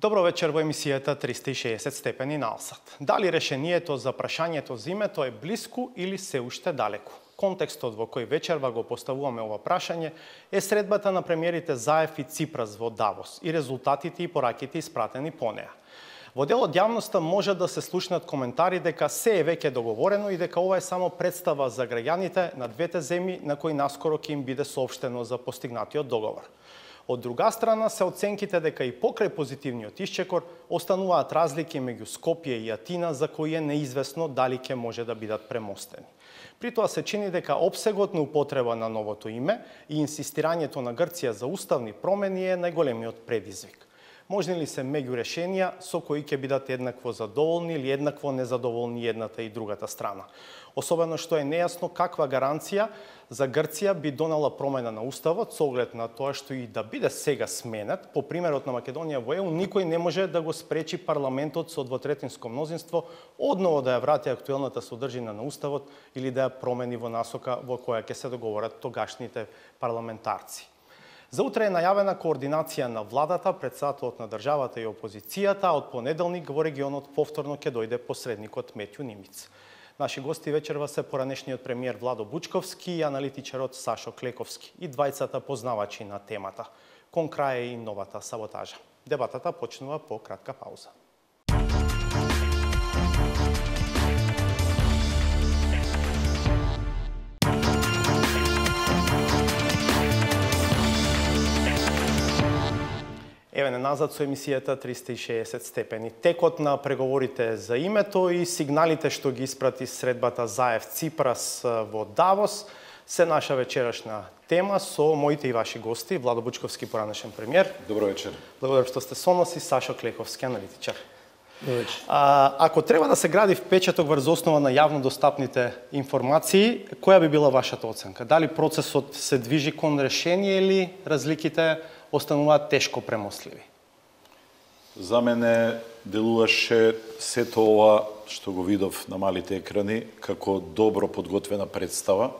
Добро вечер во емисијата 360 степени наосад. Дали решението за прашањето за името е блиску или се уште далеку? Контекстот во кој вечерва го поставуваме ова прашање е средбата на премиерите Заев и Ципрас во Давос и резултатите и пораките испратени по неа. Во дел од јавноста може да се слушнат коментари дека се е веќе договорено и дека ова е само представа за граѓаните на двете земји на кои наскоро ќе им биде соопштено за постигнатиот договор. Од друга страна се оценките дека и покрај позитивниот исчекор остануваат разлики меѓу Скопје и Атина за кои е неизвестно дали ќе може да бидат премостени. При тоа се чини дека опсегот на употреба на новото име и инсистирањето на Грција за уставни промени е најголемиот предизвик. Можни ли се меѓу решенија со кои ќе бидат еднакво задоволни или еднакво незадоволни едната и другата страна? Особено што е нејасно каква гаранција за Грција би донела промена на уставот со оглед на тоа што и да биде сега сменет, по примерот на Македонија во ЕУ, никој не може да го спречи парламентот со двотретинско мнозинство одново да ја врати актуелната содржина на уставот или да ја промени во насока во која ќе се договорат тогашните парламентарци. За утре е најавена координација на владата, председателот на државата и опозицијата, а од понеделник во регионот повторно ќе дојде посредникот Метју Нимиц. Наши гости вечерва се поранешниот премиер Владо Бучковски и аналитичарот Сашо Клековски, и двајцата познавачи на темата. Кон крај е и новата саботажа. Дебатата почнува по кратка пауза. Еве назад со емисијата 360 степени. Текот на преговорите за името и сигналите што ги испрати средбата Заев Ципрас во Давос се наша вечерашна тема со моите и ваши гости. Владо Бучковски, поранешен премиер. Добро вечер. Благодарам што сте со нас, и Сашо Клековски, аналитичар. Добро вечер. Ако треба да се гради впечаток врз основа на јавно достапните информации, која би била вашата оценка? Дали процесот се движи кон решение или разликите остануваат тешко премостливи? За мене делуваше сето ова што го видов на малите екрани како добро подготвена представа,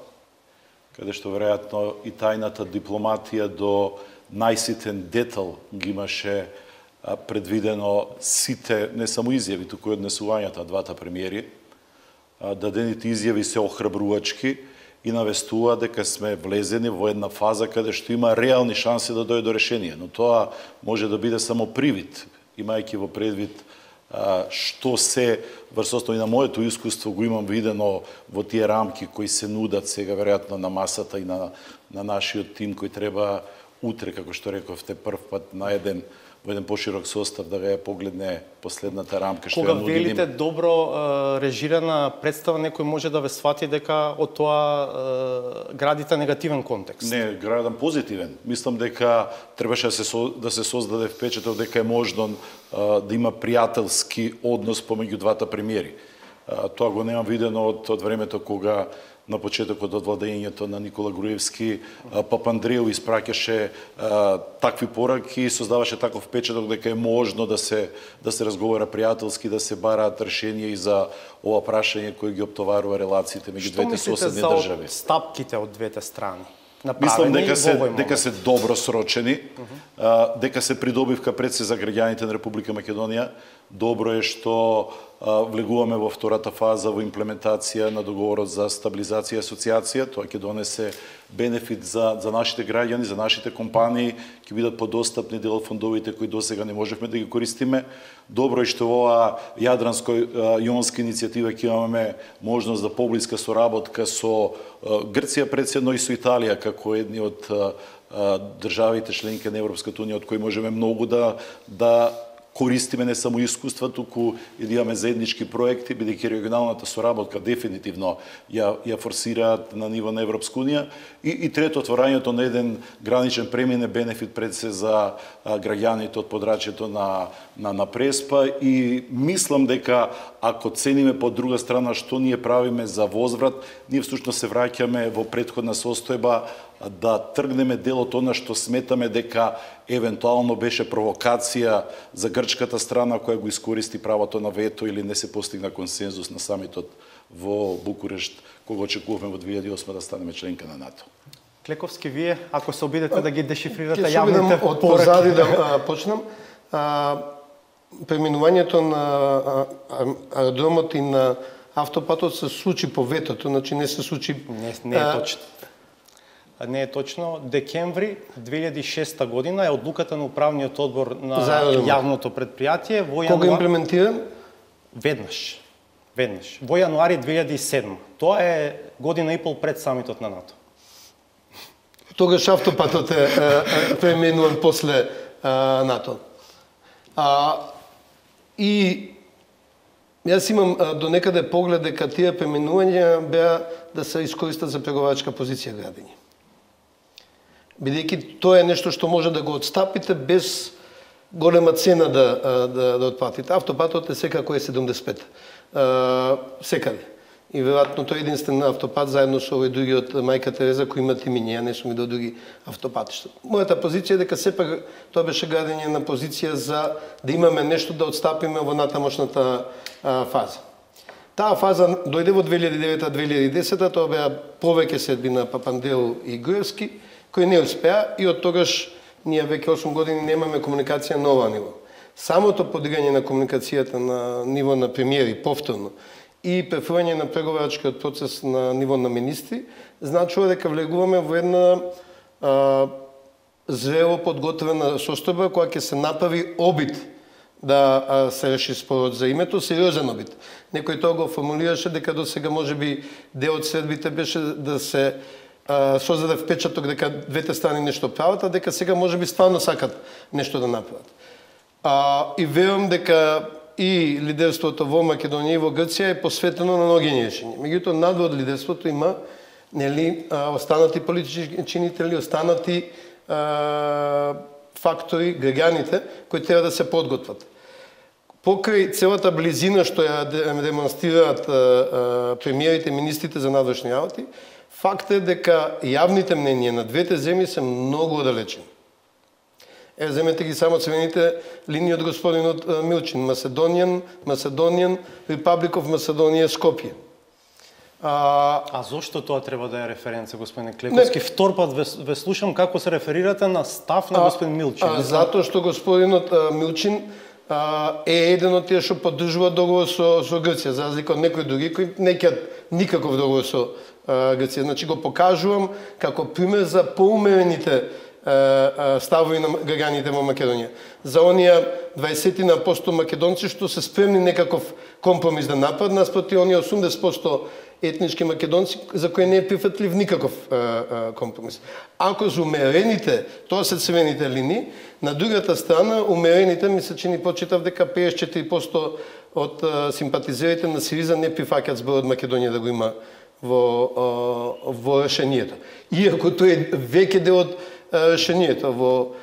каде што веројатно и тајната дипломатија до најситен детал ги имаше предвидено сите, не само изјави, туку и однесувањата двата премиери. Дадените изјави се охрабрувачки и навестува дека сме влезени во една фаза каде што има реални шанси да дојде до решение, но тоа може да биде само привид, имајќи во предвид што се врз основа на моето искуство го имам видено во тие рамки кои се нудат сега веројатно на масата и на нашиот тим кој треба утре, како што рековте, прв пат во еден поширок состав да ја погледне последната рамка што ја нуди. Кога велите добро режирана представа, некој може да ве свати дека од тоа градите негативен контекст. Не, градам позитивен. Мислам дека требаше да се создаде впечаток дека е можно да има пријателски однос помеѓу двата премиери. Тоа го немам видено од времето кога на почетокот од владењето на Никола Груевски, Папандреou испраќаше такви пораки и создаваше таков впечаток дека е можно да се разговара пријателски, да се бараат решенија и за ова прашање кој ги оптоварува релациите меѓу двете соседни држави. Што мислите за стапките од двете страни? Мислам дека се добро срочени, дека се придобивка пред се за граѓаните на Република Македонија. Добро е што влегуваме во втората фаза во имплементација на договорот за стабилизација и асоциација. Тоа ќе донесе бенефит за нашите граѓани, за нашите компании, ќе бидат подостапни дел од фондовите кои досега не можевме да ги користиме. Добро е што ова јадранско-јонска иницијатива ќе имаме можност за поблиска соработка со Грција председно и со Италија како едни од државите членки на Европската унија од кои можеме многу да користиме не само искуства, туку и да имаме заеднички проекти, бидејќи регионалната соработка дефинитивно ја форсираат на ниво на Европска унија. И трето, отворањето на еден граничен премин е бенефит пред се за граѓаните од подрачјето на Преспа, и мислам дека ако цениме по друга страна што ние правиме за возврат, ние всушност се враќаме во претходна состојба да тргнеме дел од она што сметаме дека евентуално беше провокација за грчката страна која го искористи правото на вето или не се постигна консензус на самитот во Букурешт, кога очекувавме во 2008 да станеме членка на НАТО. Клековски, вие, ако се обидете да ги дешифрирате јавните јавните пораки. Од позади да почнам. преминувањето на аеродромот и на автопатот се случи по ветото, значи не се случи... Не е точно. Не е точно. Декември 2006 година е одлуката на управниот одбор на јавното предпријатие. Кога имплементиран? Веднаш. Во јануари 2007. Тоа е година и пол пред самитот на НАТО. Тогаш автопатот е преименуван после НАТО. И јас имам до некаде поглед дека тие преименувања беа да се искористат за преговарачка позиција градење. Бидејќи тоа е нешто што може да го отстапите без голема цена да отплатите. Автопатот е секако е 75. Секаде. И веројатно тој единствен автопат заедно со овој други од Мајка Тереза кои имат имиња, не сум видел други автопатишта. Мојата позиција е дека сепак тоа беше градење на позиција за да имаме нешто да отстапиме во натамошната фаза. Таа фаза дојде во 2009-2010, тоа беа повеќе седби на Папандреу и Груевски, кои не успеа и од тогаш ние веќе 8 години немаме комуникација на ова ниво. Самото подигање на комуникацијата на ниво на премиери повторно и префрлање на преговарачкиот процес на ниво на министри значува дека влегуваме во една зрело подготвена состојба која ќе се направи обид да се реши спорот за името, сериозен обид. Некој тоа го формулираше дека до сега можеби дел од средбите беше да се создаде впечаток дека двете страни нешто прават, а дека сега можеби стварно сакат нешто да направат. И верувам дека и лидерството во Македонија и во Грција е посветено на наоѓање решења. Меѓутоа, надвор од лидерството има останати политички чинители, останати фактори, граѓаните, кои треба да се подготват. Покрај целата близина што ја демонстрираат премиерите и министрите за надворешни работи, факт е дека јавните мненија на двете земји се многу оддалечени. Земете ги само црвените линии од господинот Милчин. Macedonian, Republic of Macedonia, Скопје. Зошто тоа треба да е референца, господине Клековски? Втор пат ве слушам како се реферирате на став на господин Милчин. Затоа што господинот Милчин е еден од тие што поддржува договор со Грција, за разлика од некои други кои не ќат никаков договор со Грција. Значи го покажувам како пример за поумерените ставови на граѓаните во Македонија. За оние 20% македонци што се спремни некаков компромис да направат, наспроти оние 80% етнички македонци за кои не е прифатлив никаков компромис. Ако за умерените, тоа се црвените линии, на другата страна умерените ми се чини почитав дека 54% од симпатизерите на СИРИЗА не прифаќаат зборот Македонија да го има во решението. Иако тој е веќе дел од решението во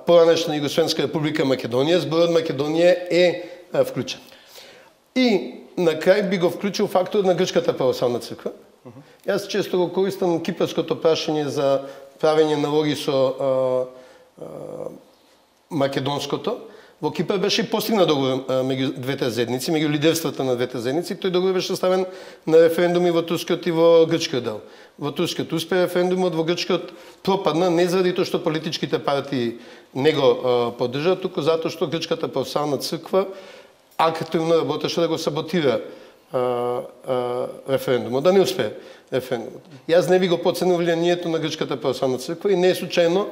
поранешна Југословенска република Македонија, зборот Македонија е вклучен. И на крај би го вклучил факторот на Грчката православна црква. Јас често го користам кипарското прашање за правење налоги со македонското. Во Кипар беше постигнат договор меѓу двете заедници, меѓу лидерствата на двете заедници. Тој договор беше ставен на референдуми во турскиот и во грчкиот дел. Во турскиот успе референдумот, во грчкиот пропадна не заради тоа што политичките партии не го поддржаат, туку затоа што Грчката православна црква активно работеше да го саботира референдумот, да не успее референдумот. Јас не би го подценил влијанието на Грчката православна црква и не е случајно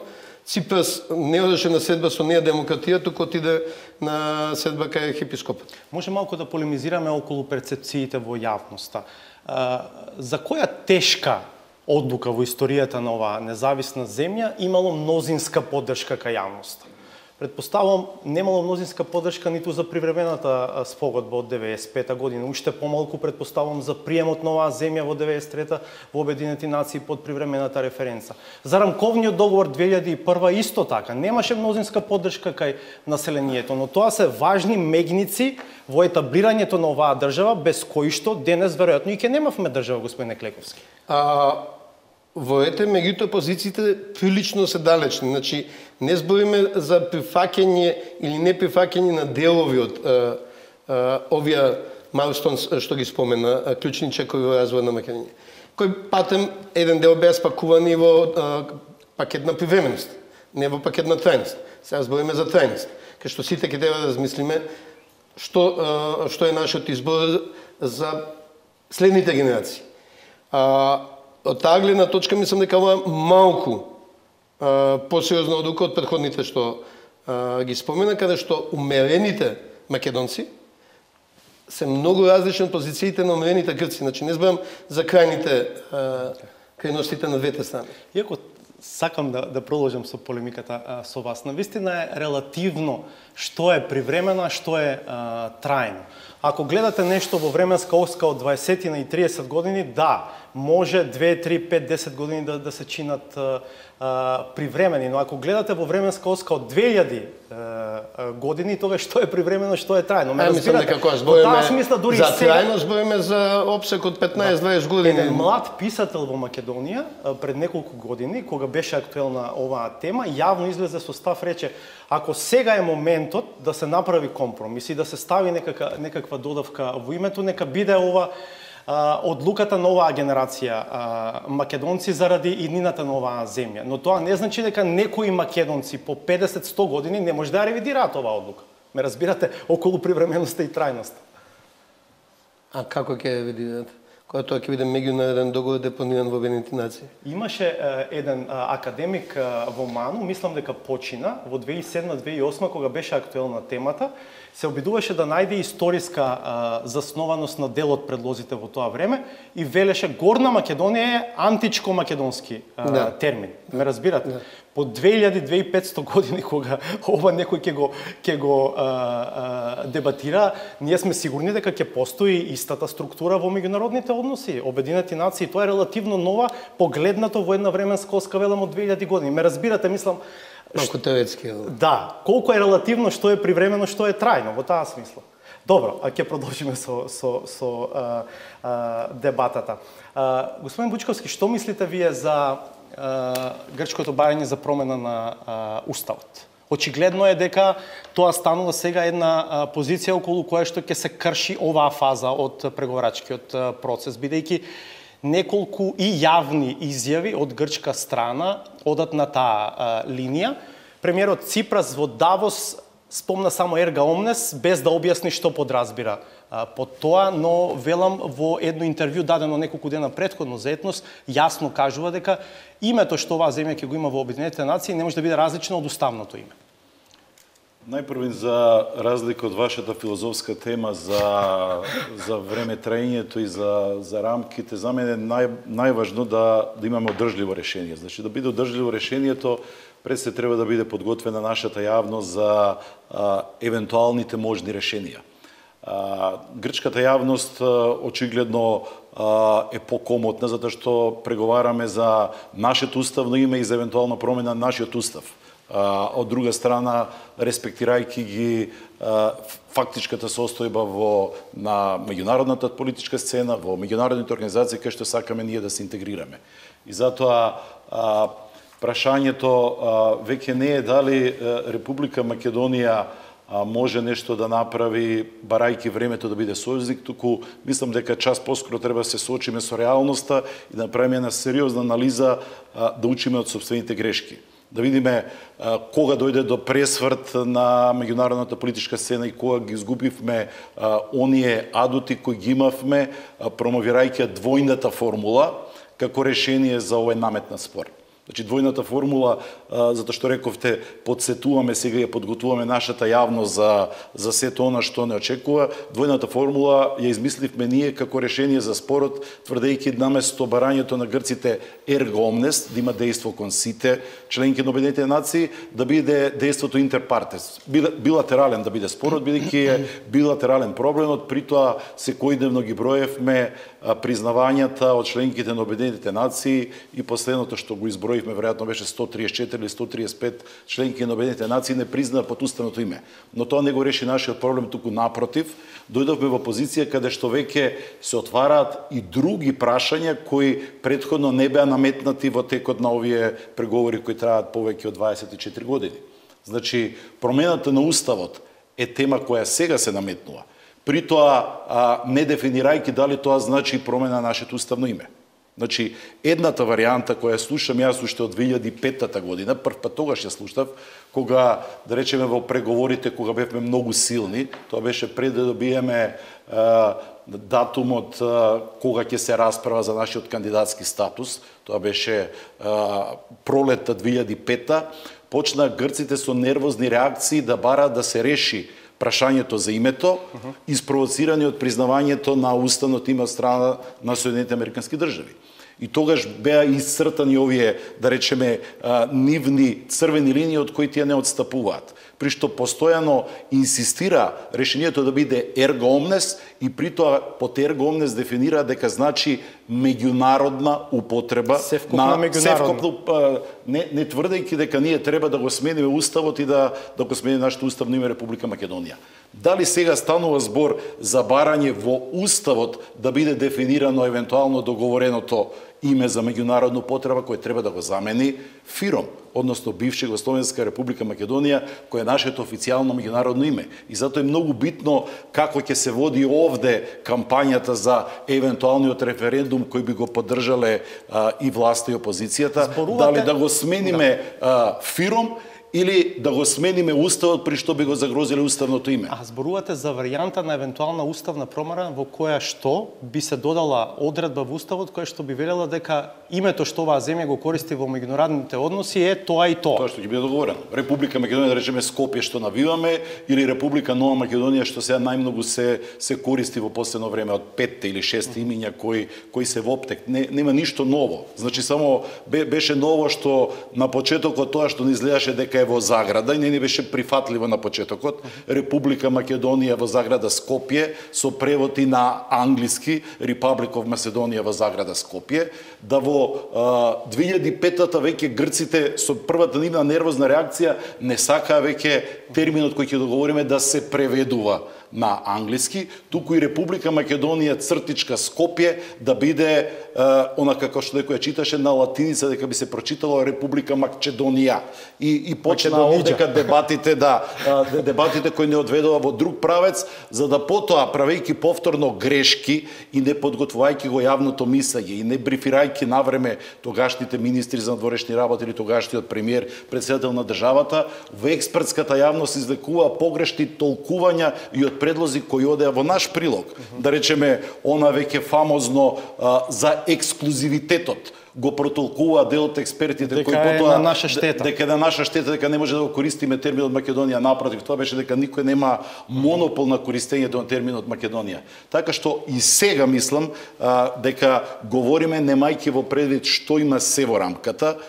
Ципрас не одеше на седба со неја демократија, туку отиде на седба кај епископот. Може малку да полемизираме околу перцепциите во јавноста. За која тешка одлука во историјата на оваа независна земја имало мнозинска поддршка кај јавноста? Предпоставувам, немало мнозинска поддршка ниту за привремената спогодба од 95 година, уште помалку предпоставувам за приемот на оваа земја во 93-та во Обединети нации под привремената референца. За рамковниот договор 2001 исто така, немаше мнозинска поддршка кај населението, но тоа се важни мегници во етаблирањето на оваа држава, без кои што денес веројатно и ќе немавме држава, господине Клековски. Во ете, меѓутоа позициите прилично се далечни. Значи, не збориме за прифаќање или не прифаќање на делови од овие майлстоунс што ги спомена, клучни чекови во развој на Македонија. Кој патем еден дел беа спакувани во пакет на привременост. не во пакет на трајност. Сега збориме за трајност, кај што сите ќе треба да размислиме што е нашиот избор за следните генерации. Од таа гледна точка мислам дека ова малку посериозна одлука од претходните што ги спомена, каде што умерените македонци се многу различни од позициите на умерените грци. Значи не зборам за крајностите на двете страни. Иако сакам да продолжам со полемиката со вас, навистина е релативно што е привремено, а што е трајно. Ако гледате нешто во временска оска од 20 и 30 години, да, може 2, 3, 5, 10 години да се чинат привремени, но ако гледате во временска оска од 2000 години, тога што е привремено, што е трајно. Мислам дека кога збориме за трајно, збориме за опсек од 15-20 години. Еден млад писател во Македонија пред неколку години, кога беше актуелна оваа тема, јавно излезе со став, рече: ако сега е моментот да се направи компромис и да се стави некаква додавка во името, нека биде ова одлуката на оваа генерација македонци заради иднината на оваа земја. Но тоа не значи дека некои македонци по 50-100 години не може да ревидираат оваа одлука. Ме разбирате, околу привременоста и трајноста. А како ќе ревидираат? Кога тоа ќе биде меѓународен договор депониран во Обединетите нации? Имаше еден академик во МАНУ, мислам дека почина во 2007-2008 кога беше актуелна темата, се обидуваше да најде историска заснованост на дел од предлозите во тоа време и велеше Горна Македонија е античко-македонски термин. Ме разбирате? Да. По 2000-2500 години кога ова некој ќе го дебатира, ние сме сигурни дека ќе постои истата структура во меѓународните односи. Обединети нации, тоа е релативно нова, погледнато во една временска оска, велам, од 2000 години. Ме разбирате, мислам, малку теоретски. Да, колку е релативно, што е привремено, што е трајно, во таа смисла. Добро, ќе продолжиме со дебатата. Господин Бучковски, што мислите вие за грчкото барање за промена на уставот? Очигледно е дека тоа станува сега една позиција околу која што ќе се крши оваа фаза од преговарачкиот процес, бидејќи неколку и јавни изјави од грчка страна одат на таа линија. Премиерот Ципрас во Давос спомна само ерга омнес, без да објасни што подразбира под тоа, но велам во едно интервју дадено неколку дена претходно за Етнос, јасно кажува дека името што оваа земја ќе го има во Обединетите нации не може да биде различно од уставното име. Најпрвин, за разлика од вашата филозофска тема за време траењето и за рамките, за мене е најважно да имаме одржливо решение. Значи, да биде одржливо решението, пред се треба да биде подготвена нашата јавност за евентуалните можни решенија. Грчката јавност очигледно е покомотна, затоа што преговараме за нашето уставно име и за евентуална промена на нашиот устав. Од друга страна, респектирајќи ги фактичката состојба на меѓународната политичка сцена, во меѓународните организации кај што сакаме ние да се интегрираме. И затоа прашањето веќе не е дали Република Македонија може нешто да направи барајќи времето да биде сојузник, туку мислам дека час поскоро треба да се соочиме со реалноста и да направиме една сериозна анализа, да учиме од сопствените грешки. Да видиме кога дојде до пресврт на меѓународната политичка сцена и кога ги изгубивме оние адути кои ги имавме, промовирајќи двојната формула како решение за овој наметнат спор. Значи, двојната формула, затоа што рековте, подсетуваме сега и подготвуваме нашата јавност за сето она што не очекува, двојната формула ја измисливме ние како решение за спорот, тврдејќи наместо барањето на грците ерго омнес, да има дејство кон сите членки на Обединетите нации, да биде дејството интерпартес, билатерален да биде спорот, бидејќи е билатерален проблемот, при тоа секојдневно ги броевме признавањата од членките на Обединетите нации и последното што го изброивме, веројатно беше 134 или 135 членки на Обединетите нации не признаа под уставното име. Но тоа не го реши нашиот проблем, туку напротив, дојдовме во позиција каде што веќе се отвараат и други прашања кои претходно не беа наметнати во текот на овие преговори кои траат повеќе од 24 години. Значи, промената на уставот е тема која сега се наметнува. При тоа не дефинирајќи дали тоа значи промена на нашето уставно име. Значи, едната варијанта која слушам јас уште од 2005 година, прв пат тогаш ја слушав, кога, да речеме, во преговорите, кога бевме многу силни, тоа беше пред да добиеме датумот кога ќе се расправа за нашиот кандидатски статус, тоа беше пролетта 2005, почна грците со нервозни реакции да бараат да се реши прашањето за името, испровоцирани од признавањето на уставното име од страна на Соединените Американски држави. И тогаш беа исцртани овие, да речеме, нивни црвени линии од кои тие не отстапуваат. При што постојано инсистира решението да биде ерго омнес и при тоа под ерго омнес дефинира дека значи меѓународна употреба на меѓународно. Не тврдејќи дека ние треба да го смениме уставот и да го смениме нашето уставно име Република Македонија. Дали сега станува збор за барање во уставот да биде дефинирано евентуално договореното име за меѓународна употреба кој треба да го замени ФИРОМ, односно бивша Југословенска Република Македонија, која е нашето официјално меѓународно име. И затоа е многу битно како ќе се води овде кампањата за евентуалниот референдум кој би го поддржале и власта и опозицијата, дали да го смениме ФИРОМ или да го смениме уставот при што би го загрозиле уставното име. А зборувате за варијанта на евентуална уставна промена во која што би се додала одредба во уставот која што би велела дека името што оваа земја го користи во меѓународните односи е тоа и тоа. Тоа што ќе биде договорено. Република Македонија, да речеме Скопје што навиваме, или Република Нова Македонија што сега најмногу се користи во последно време од 5 или 6 имиња кои се во оптек. Нема ништо ново. Значи само беше ново што на почетокот тоа што ни изгледаше дека е во заграда и не ни беше прифатливо на почетокот. Република Македонија во заграда Скопје со превод и на англиски Republic of Macedonia во заграда Скопје, да во 2005-та веќе грците со првата нивна нервозна реакција не сакаа веќе терминот кој ќе договориме да се преведува на англиски, туку и Република Македонија цртичка Скопје да биде онака како што некој читаше на латиница дека би се прочитало Република Македонија и почна овдека дебатите кои не одведува во друг правец, за да потоа правејќи повторно грешки и не подготвувајќи го јавното мислење и не брифирајќи навреме тогашните министри за надворешни работи или тогашниот премиер, председател на државата, во експертската јавност извлекува погрешни толкувања и од предлози кои одеа во наш прилог. Да речеме, она веќе фамозно за ексклузивитетот го протолкува дел од експертите кои потоа на наша штета. Дека на наша штета, дека не може да го користиме терминот Македонија, напротив, тоа беше дека никој нема монопол на користењето на терминот Македонија. Така што и сега мислам дека говориме немајќи во предвид што има се во рамката,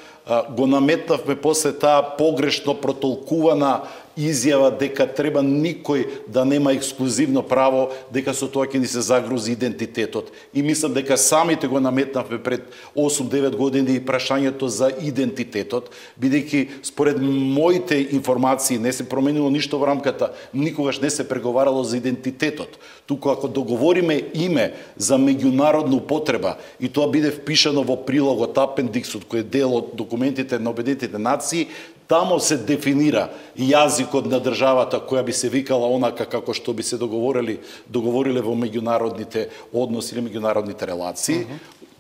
го наметнавме после таа погрешно протолкувана изјава дека треба никој да нема ексклузивно право, дека со тоа ќе ни се загрози идентитетот. И мислам дека самите го наметнавме пред 8-9 години прашањето за идентитетот, бидејќи според моите информации не се променило ништо во рамката, никогаш не се преговарало за идентитетот. Туку ако договориме име за меѓународна употреба и тоа биде впишано во прилогот апендиксот кој е дел од документите на Обединетите нации, тамо се дефинира јазикот на државата која би се викала онака како што би се договориле во меѓународните односи или меѓународните релации.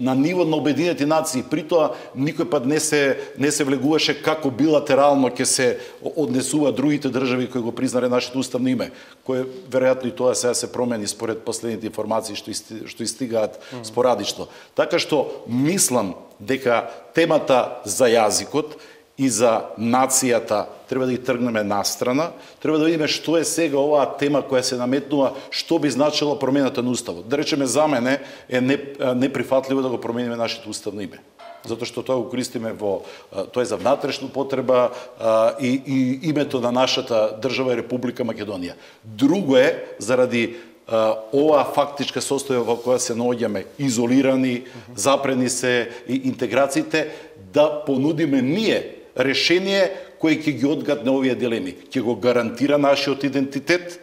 На ниво на Обединети нации, при тоа никој пат не се влегуваше како билатерално ќе се однесува другите држави кои го признале нашето уставно име, кое веројатно и тоа сега се промени според последните информации што истигаат спорадично. Така што мислам дека темата за јазикот и за нацијата треба да ги тргнеме настрана, треба да видиме што е сега оваа тема која се наметнува, што би значило промената на уставот. Да речеме, за мене е неприфатливо да го промениме нашето уставно име. Затоа што тоа го користиме тоа е за внатрешна потреба и името на нашата држава е Република Македонија. Друго е заради оваа фактичка состојба во која се наоѓаме, изолирани, запрени се и интеграциите, да понудиме ние решение кој ќе ги одгатне овие дилеми. Ќе го гарантира нашиот идентитет,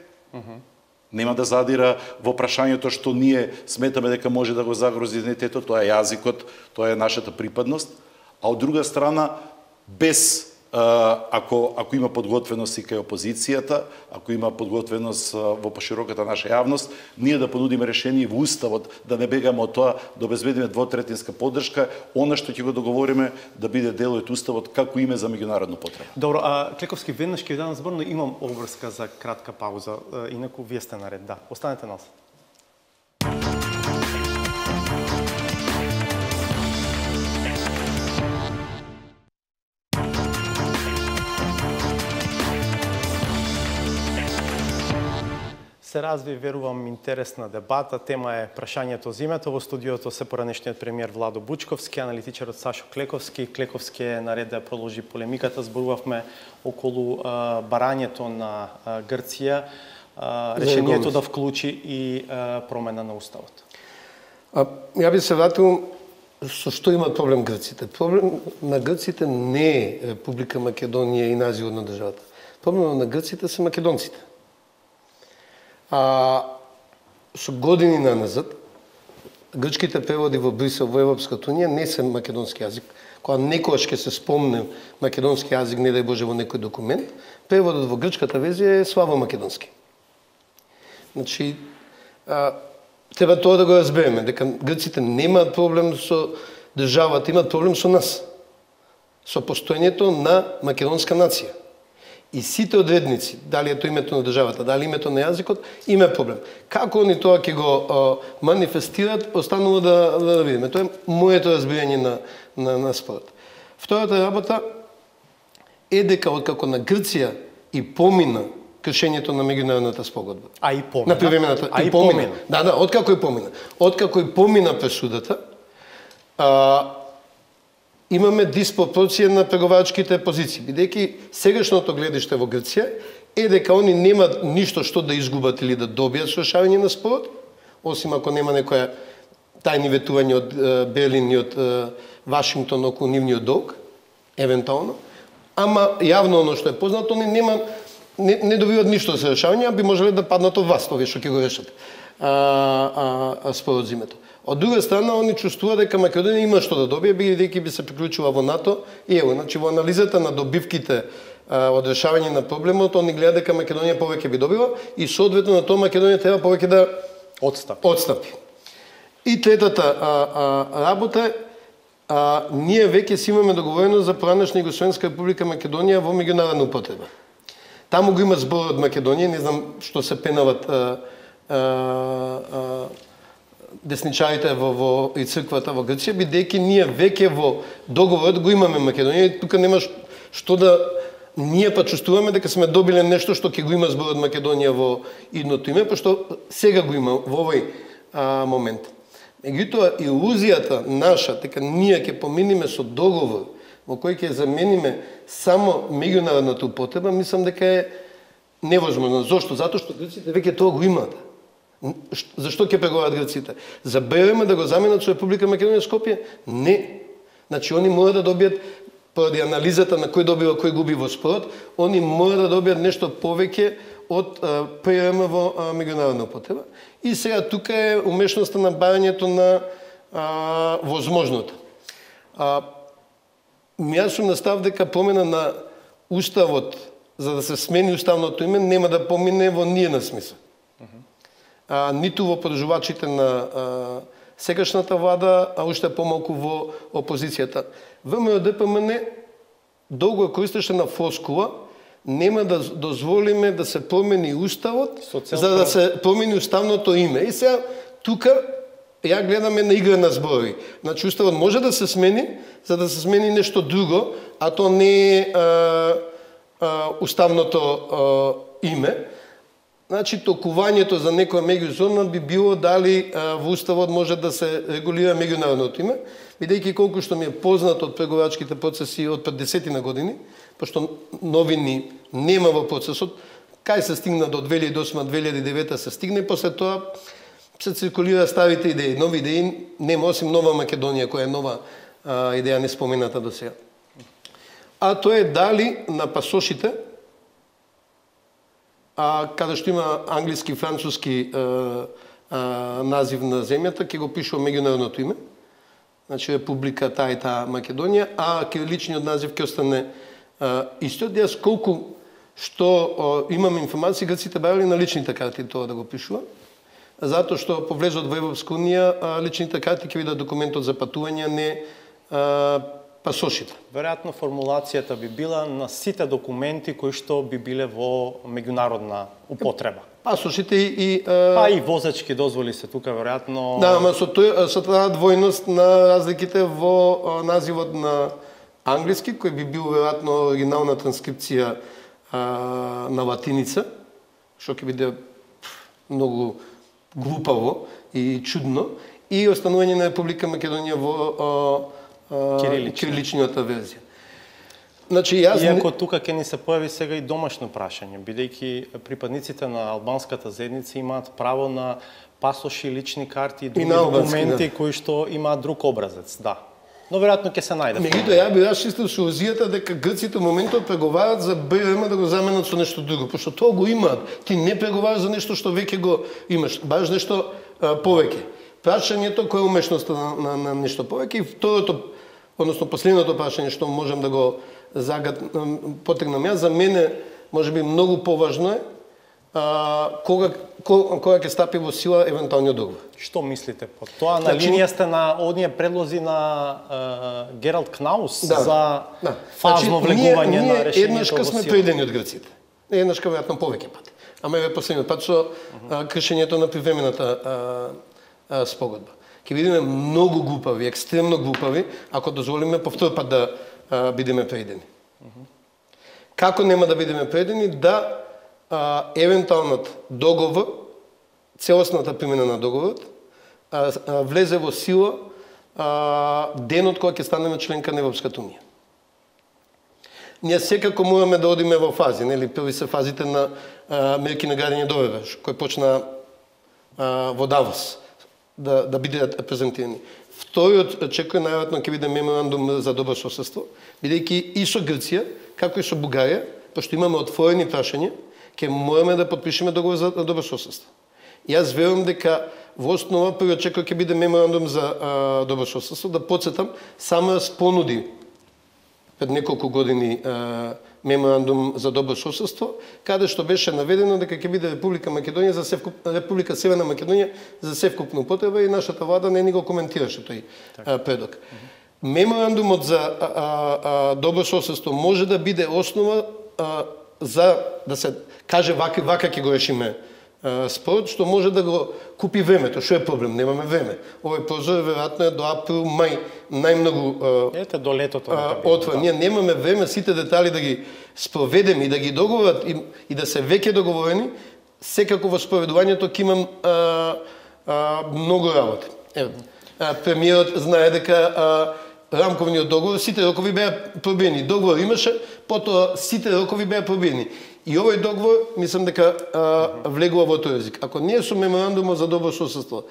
нема да задира во прашањето што ние сметаме дека може да го загрози идентитетот, тоа е јазикот, тоа е нашата припадност, а од друга страна, без ако има подготвеност и кај опозицијата, ако има подготвеност во пошироката наша јавност, ние да понудиме решение во Уставот, да не бегаме од тоа, да обезбедиме двотретинска поддршка, она што ќе го договориме да биде дел од Уставот како име за меѓународна потреба. Добро, Клековски, веднаш ќе ви дадам збор, но имам обврска за кратка пауза. Инаку вие сте наред, да. Останете нас. Се разви, верувам, интересна дебата. Тема е прашањето за името. Во студиото се поранешниот премиер Владо Бучковски, аналитичарот Сашо Клековски. Клековски е наред да продолжи полемиката. Зборувавме околу барањето на Грција, решението да вклучи и промена на Уставот. Ја би се вратил со што имат проблем грците. Проблем на грците не е Република Македонија и називот на државата. Проблемот на грците се македонците. Со години назад, грчките преводи во Брисел, во Европската унија, не се македонски јазик. Кога некојаш ќе се спомне македонски јазик, не дај Боже, во некој документ, преводот во грчката верзија е славо македонски. Значи, треба тоа да го разбереме, дека грците немаат проблем со државата, имаат проблем со нас. Со постоењето на македонска нација. И сите одредници, дали е тоа името на државата, дали името на јазикот, има проблем. Како они тоа ќе го манифестират, останува да видиме. Тоа е моето разбирање на спорот. Втората работа е дека откако на Грција и помина кршењето на меѓународната спогодба. И помина. На привремената и помина. Да, откако и помина. Откако и помина пресудата, имаме диспропорција на преговарачките позиции, бидејќи сегашното гледиште во Грција е дека они немаат ништо што да изгубат или да добијат со решавање на спорот, осим ако нема некоја тајни ветување од Берлин и од Вашингтон околу нивниот долг, евентуално, ама јавно оно што е познато, они не добиваат ништо за решавање, а би можеле да паднат од вас, овие што ќе го решат спорот за името. Од друга страна, они чувствуваат дека Македонија има што да добие, бидејќи би се приклучила во НАТО и ЕУ. Значи, во анализата на добивките од решавање на проблемот, они гледаат дека Македонија повеќе би добила и соодветно на тоа Македонија треба повеќе да отстапи. И третата работа, ние веќе си имаме договорено за поранешна Југословенска република Македонија во меѓународна употреба. Таму го има збор од Македонија, не знам што се пенават десничарите и црквата во Грција, бидејќи ние веќе во договорот го имаме Македонија и тука нема што да ние па чувствуваме дека сме добиле нешто што ќе го има зборот Македонија во идното име, пошто сега го има во овој момент. Меѓутоа, илузијата наша дека ние ќе поминиме со договор во кој ќе замениме само меѓународната употреба, мислам дека е невозможно. Зошто? Затоа што грците веќе тоа го имаат. Зашто ќе преговарат грците? Забереме да го заменат со Република Македонија Скопје? Не. Значи, они мора да добијат, поради анализата на кој добива, кој губи во спорот, они мора да добијат нешто повеќе од приема во меѓународна употреба. И сега тука е умешноста на барањето на возможното. Јас сум на став дека промена на Уставот, за да се смени уставното име, нема да помине во ниеден смисла. Ниту во подржувачите на сегашната влада, а уште помалку во опозицијата. ВМРО-ДПМН долго користеше на флоскула, нема да дозволиме да се промени уставот, за да се промени уставното име. И сега тука ја гледаме на игра на зборови. Значи уставот може да се смени, за да се смени нешто друго, а то не е уставното име. Значи, толкувањето за некоја меѓузона би било дали во Уставот може да се регулира меѓународното име, бидејќи колку што ми е познато од преговарачките процеси од пред 10 години, пошто новини нема во процесот, кај се стигна до 2008-2009 се стигне, и после тоа се циркулира старите идеи. Нови идеи нема, осим Нова Македонија, која е нова идеја не спомената до сега. А тоа е дали на пасошите, каде што има англиски и француски назив на земјата, ќе го пишува меѓународното име, значи Република таа и таа Македонија, а кириличниот назив ќе остане Истиот јас колку што имам информации, грците барали на личните карти тоа да го пишува, затоа што по влезот во Европска унија личните карти ќе бидат документот за патување, не пасошите. Веројатно формулацијата би била на сите документи кои што би биле во меѓународна употреба. Пасошите и па и возачки дозволи се тука веројатно. Да, ама со таа двојност на разликите во називот на англиски, кој би бил веројатно оригинална транскрипција на латиница, што ќе биде многу глупаво и чудно, и останување на Република Македонија во кириличната верзија. Значи, Иако тука ќе ни се појави сега и домашно прашање, бидејќи припадниците на албанската заедница имаат право на пасоши, лични карти и други документи кои што имаат друг образец, да. Но веројатно ќе се најде. Меѓутоа, ја би расчистил со озијата дека грците моментот преговарат за БРМ да го заменат со нешто друго, пошто тоа го имаат. Ти не преговараш за нешто што веќе го имаш, баш нешто повеќе. Прашањето која е умешноста на нешто повеќе, и второто, односно последното прашање што можам да го потегнам јас, за мене можеби многу поважно е кога ќе стапи во сила евентуалниот договор. Што мислите по тоа? На линија сте на оние предлози на Гералд Кнаус за фазно влегување на решението во сила? Еднашка сме предени од грците. Еднашка веројатно повеќе пати. Ама е последниот пат со кршењето на привремената спогодба. Ќе бидеме многу глупави, екстремно глупави, ако дозволиме по втор пат да бидеме предени. Како нема да бидеме предени? Да евентуалниот договор, целосната примена на договорот, влезе во сила денот кога ќе станеме членка на Европската унија. Ние секако мораме да одиме во фази, нели? Први се фазите на мерки на градење доверба, кој почна во Давос да бидат презентирани. Вториот очекува најверојатно ќе биде меморандум за добро соседство, бидејќи и со Грција, како и со Бугарија, пошто имаме отворени прашања, ќе мораме да подпишеме договор за добро соседство. Јас верувам дека во основа првиот очекува ќе биде меморандум за добро соседство, да потсетам, само понуди пред неколку години меморандум за добро соседство, каде што беше наведено дека ќе биде Република Северна Македонија за севкупна употреба, и нашата влада не ни го коментираше тој предлог. Меморандумот за добро соседство може да биде основа за да се каже вака ќе го решиме спорот, што може да го купи времето. Што е проблем? Немаме време. Овој прозор веројатно е до април, мај, најмногу ете до летото отвор. Ние немаме време сите детали да ги спроведеме и да ги договорат и да се веќе договорени. Секако во спроведувањето ќе имам многу работа. Премиерот знае дека рамковниот договор, сите рокови беа пробиени. Договор имаше, потоа сите рокови беа пробиени. И овој договор, мислам дека влегува во тој език. Ако ние со меморандумот за добро соседство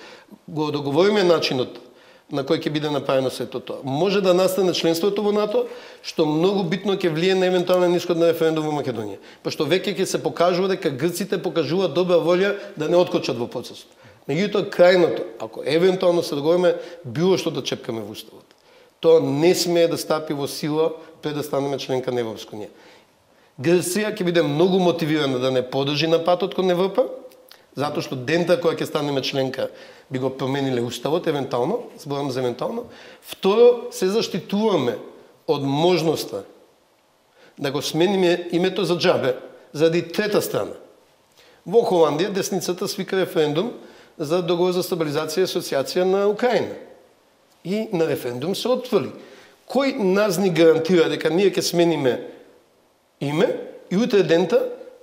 го договориме начинот на кој ќе биде направено сето тоа, може да настане членството во НАТО, што многу битно ќе влие на евентуален исход на референдум во Македонија. Пошто веќе ќе се покажува дека грците покажуваат добра волја да не откочат во процесот. Меѓутоа крајното, ако евентуално се договориме било што да чепкаме во уставот, тоа не смее да стапи во сила пред да станеме членка на Европска унија. Грција ќе биде многу мотивирана да не подржи на патот кон Европа, затоа што дента која ќе станеме членка би го промениле уставот, евентуално, зборам за евентуално. Второ, се заштитуваме од можноста да го смениме името за џабе, заради трета страна. Во Холандија десницата свика референдум за договор за стабилизација и асоциација на Украина. И на референдум се отврли. Кој нас ни гарантира дека ние ќе смениме име и утре дента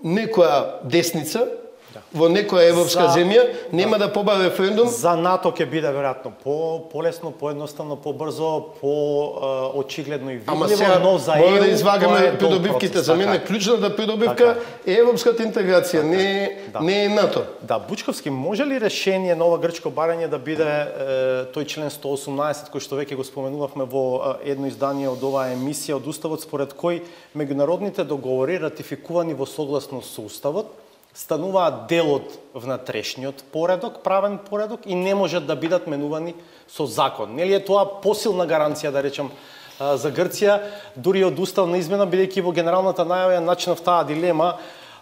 некоја десница во некоја европска земја нема да побара референдум? За НАТО ќе биде веројатно полесно, поедноставно, побрзо, очигледно и видливо, но за ЕУ да извагаме придобивките. За мене клучната придобивка е европската интеграција, не е НАТО. Да, Бучковски, може ли решение на ова грчко барање да биде тој член 118 кој што веќе го споменувавме во едно издание од оваа емисија од уставот, според кој меѓународните договори ратификувани во согласност со уставот стануваат дел од внатрешниот поредок, правен поредок, и не можат да бидат менувани со закон. Нели е тоа посилна гаранција, да речем, за Грција, дури од уставна измена, бидејќи во генералната најава ја начнав таа дилема.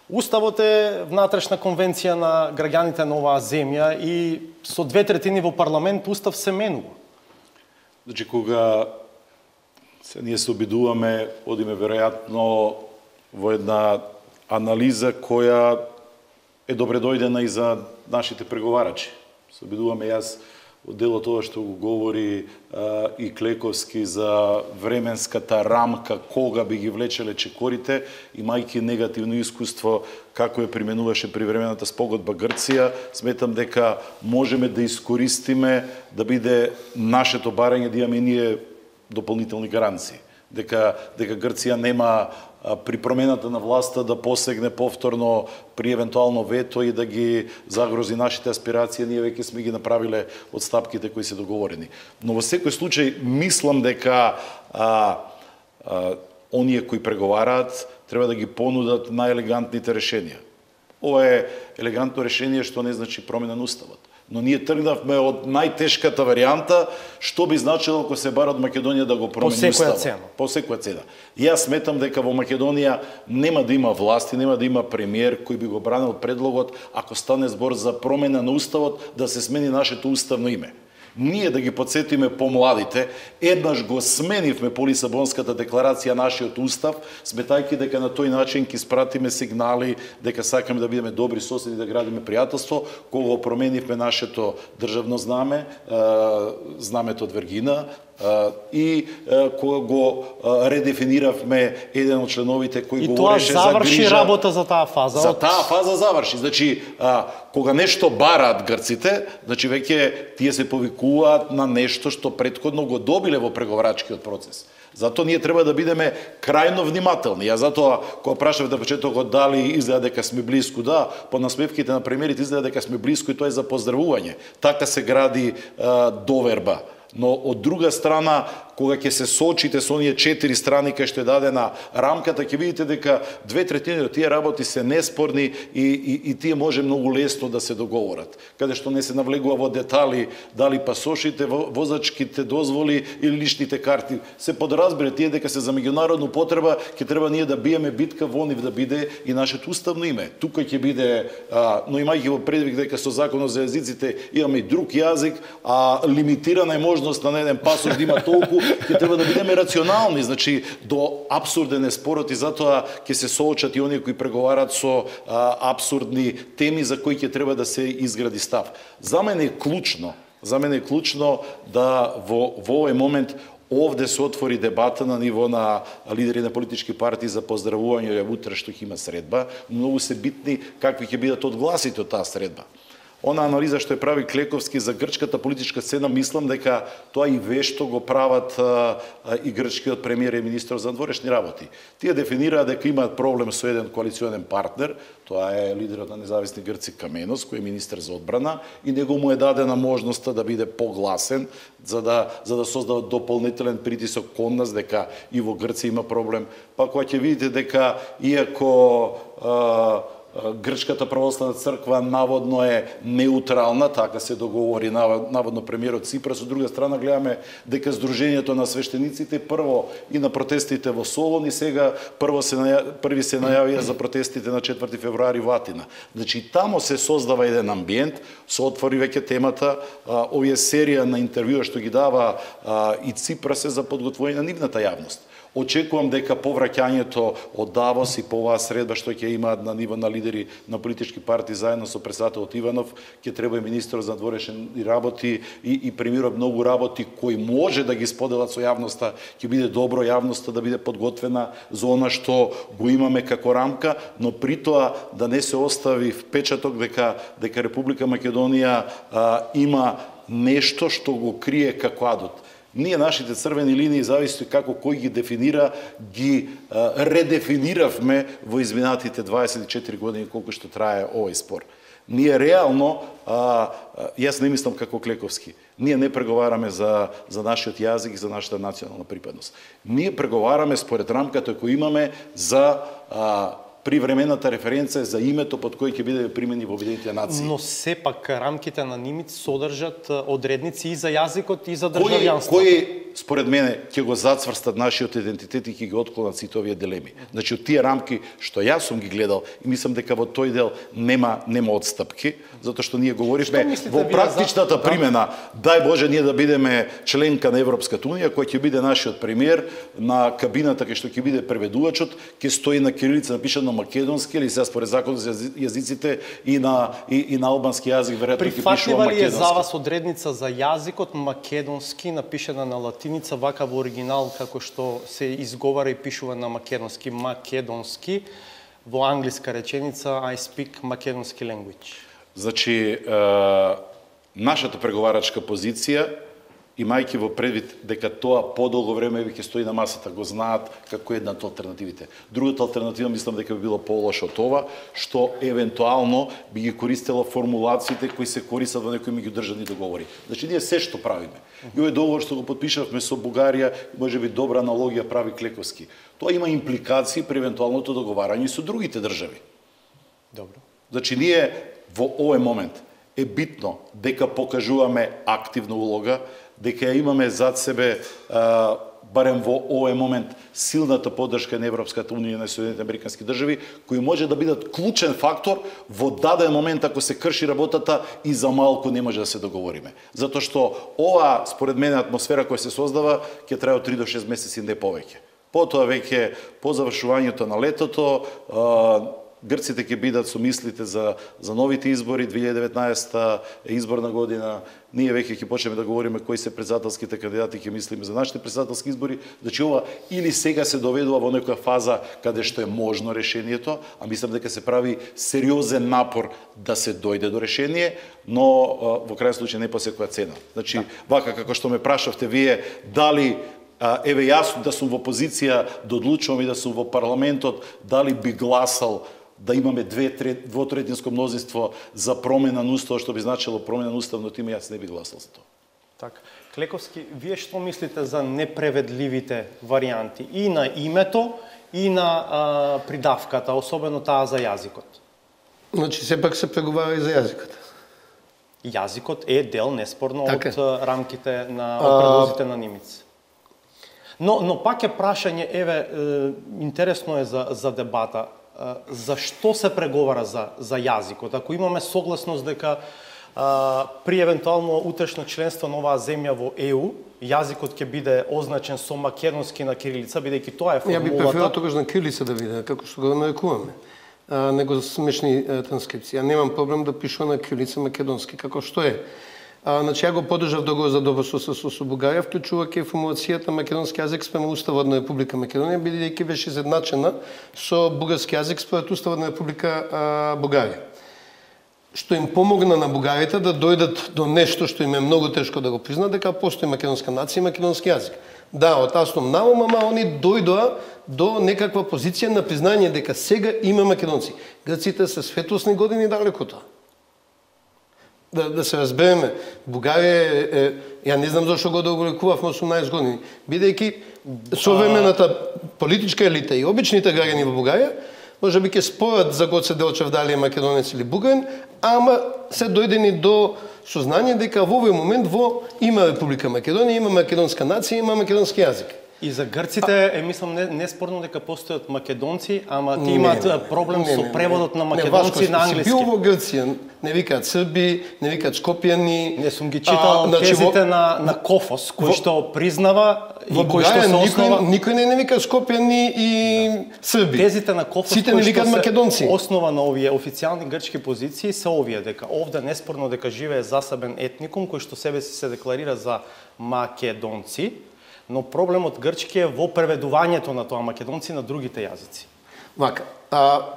Уставот е внатрешна конвенција на граѓаните на оваа земја и со 2/3 во парламент устав се менува. Значи, кога ние се обидуваме, одиме веројатно во една анализа која е добре дојдена и за нашите преговарачи. Се обидуваме јас од делот тоа што го говори и Клековски за временската рамка, кога би ги влечеле чекорите, имајќи негативно искуство како ја применуваше привремената спогодба Грција, сметам дека можеме да искористиме да биде нашето барање да имаме ние дополнителни гаранции. Дека Грција нема при промената на власта да посегне повторно при евентуално вето и да ги загрози нашите аспирации, ние веќе сме ги направиле одстапките кои се договорени. Но во секој случај мислам дека оние кои преговараат треба да ги понудат најелегантните решенија. Ова е елегантно решение што не значи промена на уставот. Но ние тргнавме од најтешката варијанта, што би значило ако се бара од Македонија да го промени уставот. По секоја цена. Јас сметам дека во Македонија нема да има власт и нема да има премиер кој би го бранил предлогот ако стане збор за промена на уставот да се смени нашето уставно име. Ние да ги подсетиме помладите, еднаш го сменивме по Лисабонската декларација нашиот устав, сметајќи дека на тој начин ќе спратиме сигнали дека сакаме да бидеме добри соседи, да градиме пријателство, кога го променивме нашето државно знаме, знамето од Вергина, и кога го редефиниравме еден од членовите кој говореше за грижа. И тоа заврши работа за таа фаза. За таа фаза заврши. Значи, кога нешто бараат грците, значи веќе тие се повикуваат на нешто што претходно го добиле во преговарачкиот процес. Затоа ние треба да бидеме крајно внимателни. Ја затоа, кога прашав на почетокот дали изгледа дека сме блиску, да, по насмевките на премиерите изгледа дека сме блиску и тоа е за поздравување. Така се гради доверба. Но од друга страна, кога ќе се соочите со оние 4 страни кај што е дадена рамката, ќе видите дека 2/3 од тие работи се неспорни и тие може многу лесно да се договорат. Каде што не се навлегува во детали дали пасошите, возачките дозволи или личните карти. Се подразбира тие дека се за меѓународна употреба, ќе треба ние да биеме битка во нив да биде и нашето уставно име. Тука ќе биде, но имајќи во предвид дека со законот за јазиците имаме и друг јазик, а лимитирана е можност на еден пасош да има толку, ќе треба да бидеме рационални, значи до абсурден е спорот и затоа ќе се соочат и оние кои преговарат со абсурдни теми за кои ќе треба да се изгради став. За мене е клучно да во овој момент овде се отвори дебата на ниво на лидери на политички партии за поздравување утре што ќе има средба. Многу се битни какви ќе бидат одгласите од таа средба. Она анализа што ја прави Клековски за грчката политичка сцена, мислам дека тоа и вешто го прават и грчкиот премиер и министр за надворешни работи. Тие дефинираат дека имаат проблем со еден коалиционен партнер, тоа е лидерот на независни грци Каменос, кој е министр за одбрана, и него му е дадена можноста да биде погласен, за да создава дополнителен притисок кон нас дека и во Грција има проблем. Па кога ќе видите дека иако Грчката православна црква наводно е неутрална, така се договори наводно премиерот Ципрас. Од друга страна гледаме дека Сдруженијето на свештениците прво и на протестите во Солон и сега први се најавија за протестите на 4 февруари во Атина. Значи тамо се создава еден амбиент, се отвори веќе темата, овие серија на интервјуа што ги дава и Ципрас е за подготвување на нивната јавност. Очекувам дека повраќањето од Давос и по оваа средба што ќе имаат на ниво на лидери на политички партии заедно со претседателот Иванов, ќе треба и министерот за надворешни работи и премиерот многу работи кои може да ги споделат со јавноста, ќе биде добро јавноста да биде подготвена за она што го имаме како рамка, но при тоа да не се остави впечаток дека Република Македонија има нешто што го крие како адут. Ние нашите црвени линии, зависи како кој ги дефинира, ги редефиниравме во изминатите 24 години колку што трае овој спор. Ние реално, јас не мислам како Клековски, ние не преговараме за нашиот јазик и за нашата национална припадност. Ние преговараме според рамката која имаме за привремената референца за името под кој ќе биде примени во Обединетите нации. Но сепак рамките на НИМИЦ содржат одредници и за јазикот и за државјанство. според мене, ќе го зацврстат нашиот идентитет и ќе ги отклонат сите овие дилеми. Значи, од тие рамки што јас сум ги гледал и мислам дека во тој дел нема отстапки, затоа што ние говоривме во практичната примена, дај Боже ние да бидеме членка на Европската унија, кој ќе биде нашиот премиер, на кабината кај што ќе биде преведувачот, ќе стои на кирилица напишано на македонски или сега според законот за јазиците и на албански јазик веројатно ќе пишува македонски. Прифатлива ли е за вас одредница за јазикот македонски напишена на латиница вака во оригинал како што се изговара и пишува на македонски во англиска реченица I speak македонски language? Значи, нашата преговарачка позиција, имајќи во предвид дека тоа подолго време ќе стои на масата, го знаат како една од алтернативите. Другата алтернатива мислам дека би било полоша од ова, што евентуално би ги користела формулациите кои се користат во некои меѓудржавни договори. Значи ние се што правиме. И овој договор што го подпишавме со Бугарија, можеби добра аналогија прави Клековски. Тоа има импликации при евентуалното договарање со другите држави. Добро. Значи ние во овој момент е битно дека покажуваме активна улога, дека ја имаме зад себе, барем во овој момент, силната поддршка на Европската унија и на Соединетите американски држави, кои може да бидат клучен фактор во даден момент ако се крши работата и за малку не може да се договориме. Затоа што ова, според мене, атмосфера која се создава, ќе трае од 3 до 6 месеци, не повеќе. Потоа веќе по завршувањето на летото, грците ќе бидат со мислите за новите избори, 2019 е изборна година, ние веќе ќе почнеме да говориме кои се председателските кандидати, ќе мислиме за нашите председателски избори, значи ова или сега се доведува во некоја фаза каде што е можно решението, а мислам дека се прави сериозен напор да се дојде до решение, но во крајен случај не по секоја цена. Значи, вака како што ме прашавте вие, дали еве јас да сум во позиција да одлучувам и да сум во парламентот, дали би гласал да имаме двотретинско мнозинство за промена на уставот, што би значило промена на уставното име, јас не би гласал за тоа. Така. Клековски, вие што мислите за непреведливите варијанти и на името и на придавката, особено таа за јазикот? Значи, сепак се преговара и за јазикот. Јазикот е дел, неспорно, од рамките на предлозите на Нимиц. Но пак е прашање, еве, интересно е за дебата, зашто се преговара за јазикот? Ако имаме согласност дека при евентуално утрешно членство на оваа земја во ЕУ, јазикот ќе биде означен со македонски на кирилица, бидејќи тоа е формулата. Ја би преферирал тогаш на кирилица да биде, како што го нарекуваме. Него смешни транскрипции. Ја немам проблем да пишува на кирилица македонски, како што е. Значи, ја го поддржав договор за добрососедство со Бугарија, вклучувајќи формулацијата македонски јазик спрема Уставот на Република Македонија, бидејќи беше изедначена со бугарски јазик според Уставот на Република Бугарија. Што им помогна на бугарите да дојдат до нешто што им е многу тешко да го признаат, дека постои македонска нација и македонски јазик. Да, од Аслом наум, ама они дојдоа до некаква позиција на признање дека сега има македонци. Грците се светлосни години далеко тоа. Да се разбереме, Бугарија ја не знам зашто го доголекувавме 18 години, бидејќи современата политичка елита и обичните граѓани во Бугарија може би ќе спорат за Гоце Делчев дали е македонец или бугарин, ама се дојдени до сознание дека во овој момент има Република Македонија, има македонска нација, има македонски јазик. И за грците мислам неспорно дека постојат македонци, ама ти имаат проблем со преводот на македонци на англиски. Бил во Грција, не викаат срби, не викаат скопјани. Не сум ги читал тезите на Кофос, кој што признава и кој што се основа. Никој не вика скопјани и срби. Тезите на Кофос сите не викаат македонци. Основа на овие официјални грчки позиции се овие дека овде неспорно дека живее засебен етникум кој што себе си се декларира за македонци. Но проблемот грчки е во преведувањето на тоа македонци на другите јазици. Вака,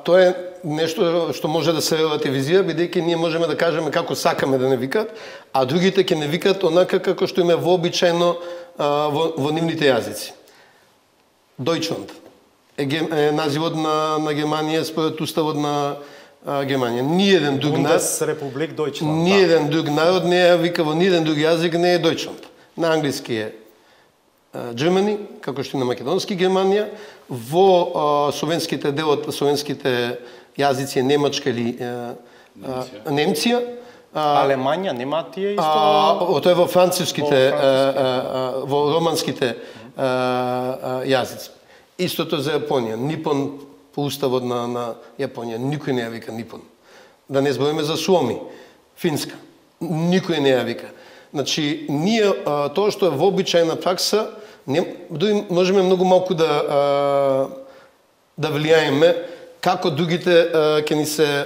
тоа е нешто што може да се релативизира, бидејќи ние можеме да кажеме како сакаме да не викаат, а другите ќе не викаат онака како што им е вообичаено во нивните јазици. Deutschland е називот на Германија според уставот на Германија. Ниеден друг Бундесрепублик Deutschland. Ниеден друг народ не ја вика во ниеден друг јазик не е Deutschland. На англиски е Germany, како што и на македонски Германија, во словенските делот, словенските јазици е немачка или Немција, Алемања нема тие исто? Тоа е во француските, во романските јазици. Истото за Јапонија. Нипон по уставот на Јапонија. Никој не ја вика Нипон. Да не збориме за Суоми, Финска. Никој не ја вика. Значи, ние, тоа што е вообичајна пракса, можеме многу малку да влијаеме како другите ќе ни се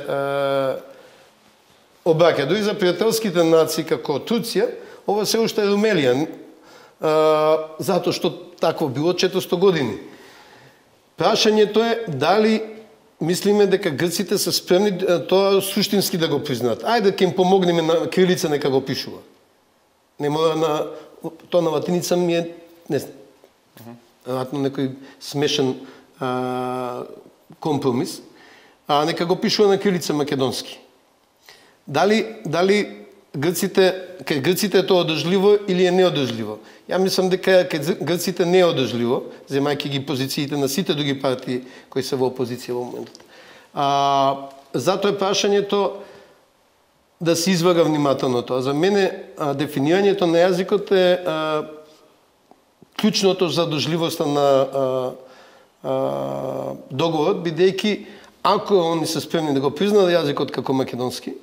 обраќа. Дури за пријателските нации како Турција, ова се уште е Румелија, затоа што такво било 400 години. Прашањето е дали мислиме дека грците се спремни тоа суштински да го признаат. Ајде ќе им помогнеме на кирилица нека го пишува. Не мора тоа на латиница ми е, не знам, веројатно некој смешен компромис, нека го пишува на кирилица македонски. Дали кај грците е тоа одржливо или е неодржливо? Ја мислам дека кај грците не е одржливо, земајќи ги позициите на сите други партии кои се во опозиција во моментот. Затоа е прашањето да се извага внимателно тоа. За мене дефинирањето на јазикот е клучното за одржливоста на договорот, бидејќи ако они се спремни да го признаат јазикот како македонски,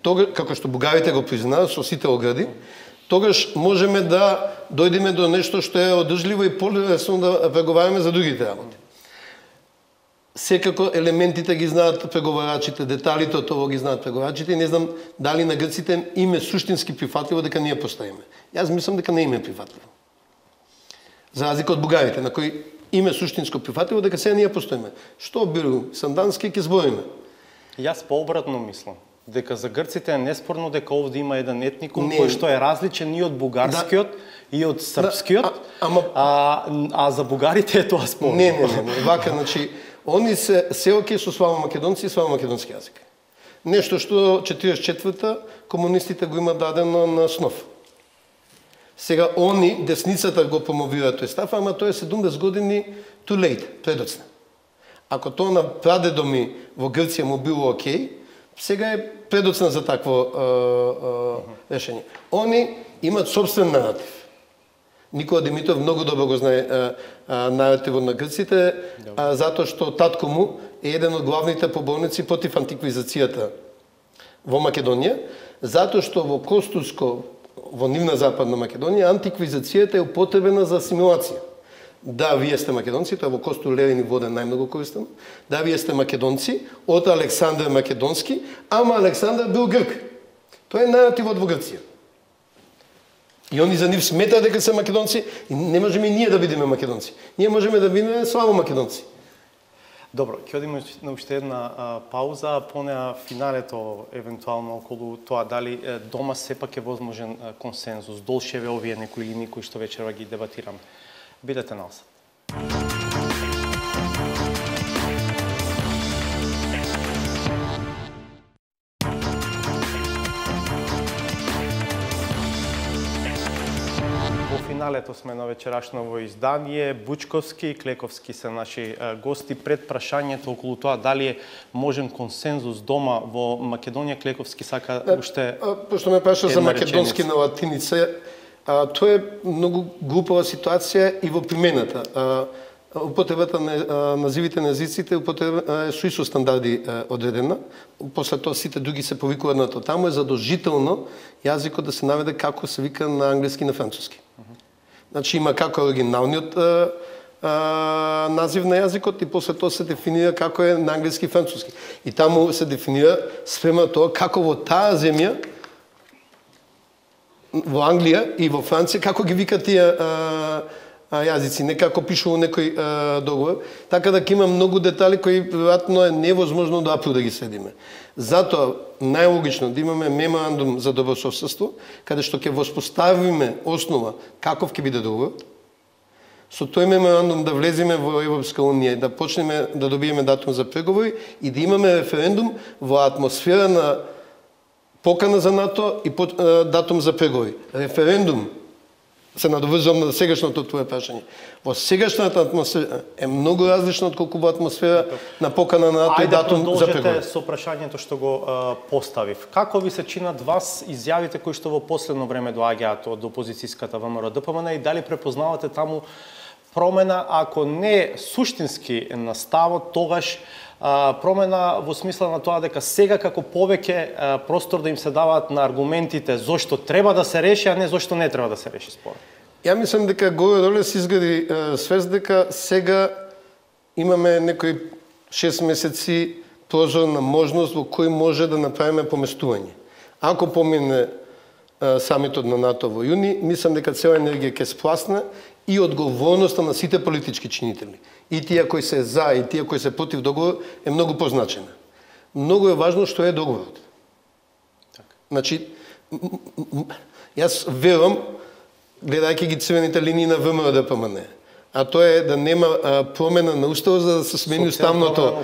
како што бугарите го признаат со сите огради, тогаш можеме да дојдеме до нешто што е одржливо и полесно да преговараме за другите работи. Секако елементите ги знаат преговарачите, деталите од тоа ги знаат преговарачите и не знам дали на грците им е суштински прифатливо дека ние постоиме. Јас мислам дека не им е прифатливо. За разлика од бугарите, на кои им е суштинско прифатливо дека сега ние постоиме. Што бил Сандански ќе збориме. Јас пообратно мислам. Дека за грците е неспорно дека овде има еден етникум кој што е различен и од бугарскиот и од српскиот, а за бугарите е тоа спорно. Не, вака, значи, они се окей со славомакедонци и славомакедонски јазик. Нешто што 44-та комунистите го имат дадено на снов. Сега они, десницата го промовираат тој став, ама тоа е 70 години too late, предоцна. Ако тоа на прадедо ми во Грција му било окей, сега е предоцна за такво решение. Они имат собствен наратив. Никола Димитров многу добро го знае наративот на грците, затоа што татко му е еден од главните поборници против антиквизацијата во Македонија, затоа што во Костурско, во нивна западна Македонија, антиквизацијата е употребена за асимилација. Да, вие сте македонци, тоа во Костур Левин и Воден најмногу користено. Да, вие сте македонци, од Александар Македонски, ама Александар бил грк. Тоа е наративот во Грција. И они за нив сметаат дека се македонци и не можеме и ние да бидеме македонци. Ние можеме да бидеме славо македонци. Добро, ќе одиме на уште една пауза, а понеа финалето евентуално околу тоа дали дома сепак е возможен консензус, долшеве овие некои линии кои што вечерва ги дебатираме. Бидете на осад. Во финалето сме на вечерашново издание. Бучковски и Клековски се наши гости. Пред прашањето околу тоа дали е можен консензус дома во Македонија, Клековски сака уште пошто ме праша за македонски на латиница, тоа е многу глупава ситуација и во примената. Употребата на називите на езиците е со ИСО стандарди одредена. После тоа сите други се повикуваат на тоа. Таму е задолжително јазикот да се наведе како се вика на англиски и на француски. Значи има како оригиналниот назив на јазикот и после тоа се дефинира како е на англиски и француски. И таму се дефинира спрема тоа како во таа земја, во Англија и во Франција, како ги викат тие јазици, не како пишува некој договор. Така да има многу детали кои веројатно е невозможно до април да ги следиме. Затоа најлогично да имаме меморандум за добрососедство, каде што ќе воспоставиме основа каков ќе биде договорот. Со тој меморандум да влеземе во Европска унија и да почнеме да добиеме датум за преговори и да имаме референдум во атмосфера на покана за НАТО и датум за преговори. Референдум се надоврзувам на сегашното твое прашање. Во сегашната атмосфера е многу различна од колку во атмосфера на покана на НАТО и датум за преговори. Ајде продолжете со прашањето што го поставив. Како ви се чинат вас изјавите кои што во последно време доаѓаат од опозицијската ВМРО-ДПМН и дали препознавате таму промена, ако не суштински на ставот, тогаш промена во смисла на тоа дека сега како повеќе простор да им се даваат на аргументите зошто треба да се реши, а не зошто не треба да се реши спорот. Ја мислам дека горе-долу се изгради свест дека сега имаме некои 6 месеци прозор на можност во кој може да направиме поместување. Ако помине самитот на НАТО во јуни, мислам дека цела енергија ќе спласне и одговорноста на сите политички чинители. И тие кои се за, и тие кои се против договор е многу позначена. Многу е важно што е договорот. Така. Значи, јас верувам, гледајќи ги црвените линии на ВМРО-ДПМН, а тоа е да нема промена на уставот за да се смени уставното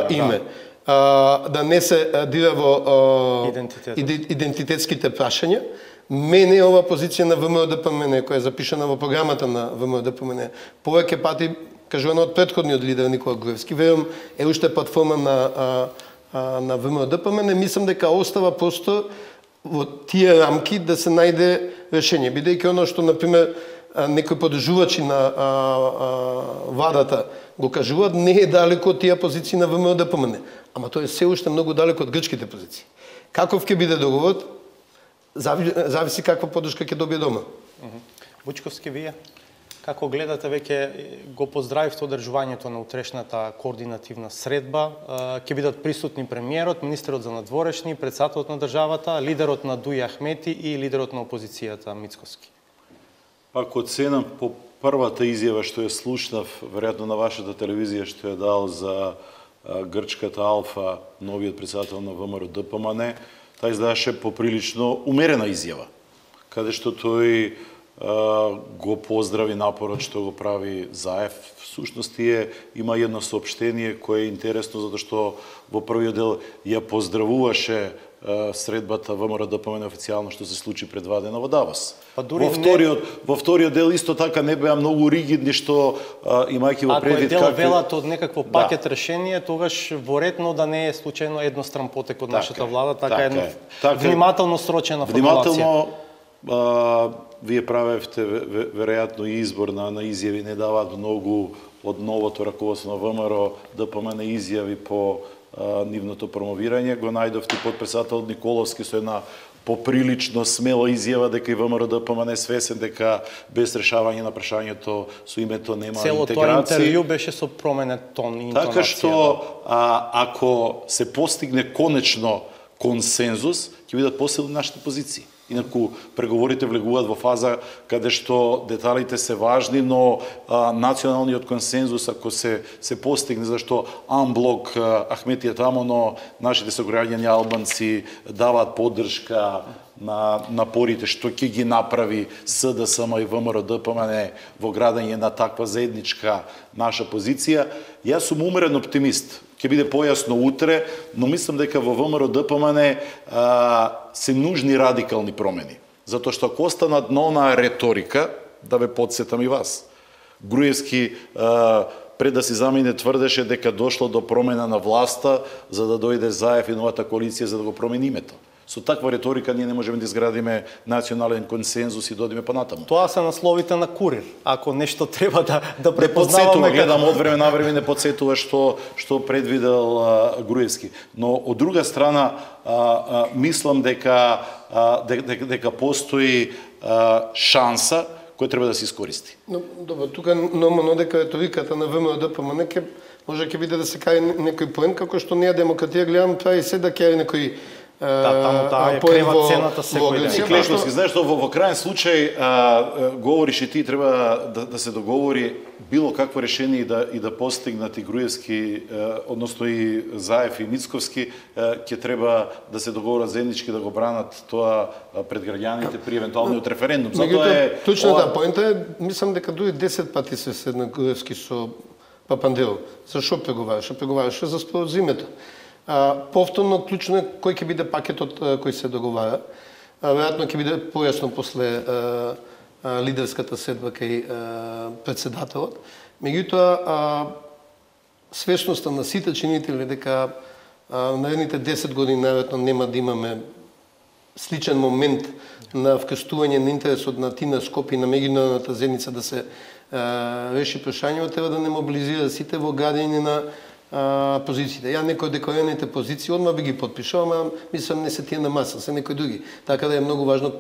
име. Да не се дира во идентитетските прашања. Мене ова позиција на ВМРО-ДПМН, која е запишана во програмата на ВМРО-ДПМН, повеќе пати кажувано од претходниот лидер Никола Груевски, верувам е уште платформа на ВМРО-ДПМН, мислам дека остава просто во тие рамки да се најде решение, бидејќи оно што например некои подржувачи на владата го кажуваат, не е далеко од тие позиции на ВМРО-ДПМН, ама тоа е се уште многу далеко од грчките позиции. Каков ќе биде договорот? Зависи каква поддршка ќе добие дома. Вучковски, вие како гледате, веќе го поздравивте одржувањето на утрешната координативна средба, ќе бидат присутни премиерот, министерот за надворешни, председателот на државата, лидерот на Дуј Ахмети и лидерот на опозицијата Мицковски. Пак оценам по првата изјава што ја слушнав, веројатно на вашата телевизија што ја дал за грчката Алфа, новиот председател на ВМРО-ДПМН, таа изгледаше поприлично умерена изјава, каде што тој го поздрави напорот што го прави Заев. Всушност има едно соопштение кое е интересно затоа што во првиот дел ја поздравуваше средбата ВМРО-ДПМН официјално што се случи пред 2 дена во Давос. Во вториот дел исто така не беа многу ригидни што имајќи во предвид како е дел велат од некакво пакет решение, тогаш воредно да не е случајно едностран потек од нашата влада, така едно внимателно срочена формулација. Вие правевте веројатно избор на изјави, не даваат многу од новото раководство на ВМРО-ДПМН изјави по нивното промовирање. Го најдовте подпредседател Николовски со една поприлично смела изјава дека и ВМРО-ДПМН е свесен дека без решавање на прашањето со името нема интеграција. Цело тоа интервју беше со променет тон и интонација. Така што ако се постигне конечно консензус, ќе бидат посилни нашите позиции. Инаку преговорите влегуваат во фаза каде што деталите се важни, но националниот консензус ако се постигне, зашто амблок Ахметија тамо, но нашите сограѓани албанци даваат поддршка на напорите што ќе ги направи СДСМ и ВМРО-ДПМН во градење на таква заедничка наша позиција. Јас сум умерен оптимист. Ќе биде појасно утре, но мислам дека во ВМРО-ДПМН се нужни радикални промени. Затоа што ако останат на онаа реторика, да ве подсетам и вас, Груевски пред да си замине тврдеше дека дошло до промена на власта за да дојде Заев и новата коалиција за да го промени името. Со таква реторика ние не можеме да изградиме национален консензус и додиме понатаму. Тоа се насловите на Курир. Ако нешто треба да препознаваме, гледам од време на време не подсетува што предвидел Груевски. Но од друга страна мислам дека постои шанса која треба да се искористи. Но добро, тука нормално дека реториката на ВМРО-ДПМН може ќе биде да се кај некој поен како што ние демократија гледам прави се да ќе некој таму таа е крева цената секој ден. Клечковски, знаеш што во крајен случај говориш и ти треба да се договори било какво решение и да постигнат и Груевски, односно и Заев и Мицковски, ќе треба да се договорат заеднички да го бранат тоа пред граѓаните при евентуалниот референдум. Затоа е клучната поента е, мислам дека дури 10 пати се седна Груевски со Папандреou. Зашо преговараше? Преговараше за споразумето. Повторно клучно е кој ќе биде пакетот кој се договара. Веројатно ќе биде појасно после лидерската седба кај председателот. Меѓутоа, свесноста на сите чинители дека наредните 10 години најверојатно нема да имаме сличен момент на вкрстување на интересот на Тина Скопје и на меѓународната заедница да се реши прашањето, треба да не мобилизира сите во градење на позициите. Ја некои декларираните позиции одма би ги подпишал, ама мислам не се тие на маса, се некои други. Така да е многу важно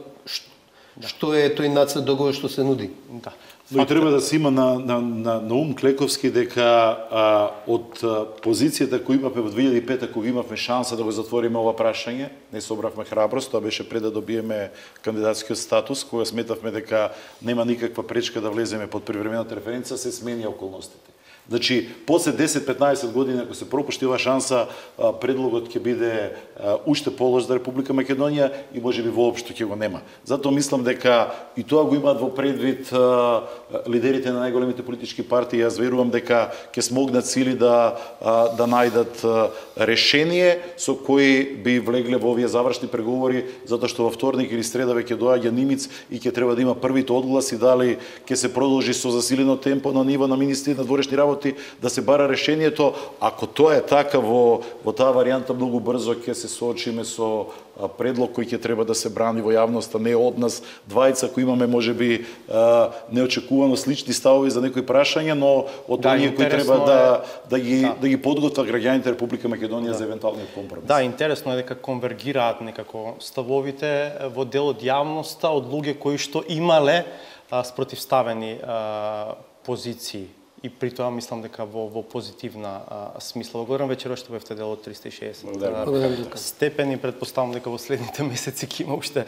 што е тој нацрт договор што се нуди. Да. Но и треба да се има на ум Клековски дека од позицијата која имавме во 2005 кога имавме шанса да го затвориме ова прашање, не собравме храброст, тоа беше пред да добиеме кандидатскиот статус, кога сметавме дека нема никаква пречка да влеземе под привремената референца, се сменија околностите. Значи, после 10-15 години, ако се пропушти ова шанса, предлогот ќе биде уште полош за Република Македонија и можеби воопшто ќе го нема. Затоа мислам дека и тоа го имаат во предвид лидерите на најголемите политички партии. Јас верувам дека ќе смогнат сили да најдат решение со кои би влегле во овие завршни преговори, затоа што во вторник или среда веќе доаѓа Нимиц и ќе треба да има првите одгласи дали ќе се продолжи со засилено темпо на ниво на министри на дворешни работи да се бара решението. Ако тоа е така во таа варијанта, многу брзо ќе се соочиме со предлог кој ќе треба да се брани во јавноста, не од нас двајца кои имаме можеби неочекувано слични ставови за некои прашања, но од оние кои треба да ги подготват граѓаните Република Македонија за евентуалниот компромис. Да, интересно е дека конвергираат некако ставовите во дел од јавноста од луѓе кои што имале спротивставени позиции. И при тоа мислам дека во позитивна смисла. Благодарам вечер што бевте дел од 360 степени. Предпоставам дека во следните месеци ќе има уште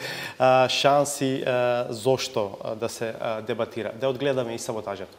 шанси зошто да се дебатира. Да одгледаме и саботажето.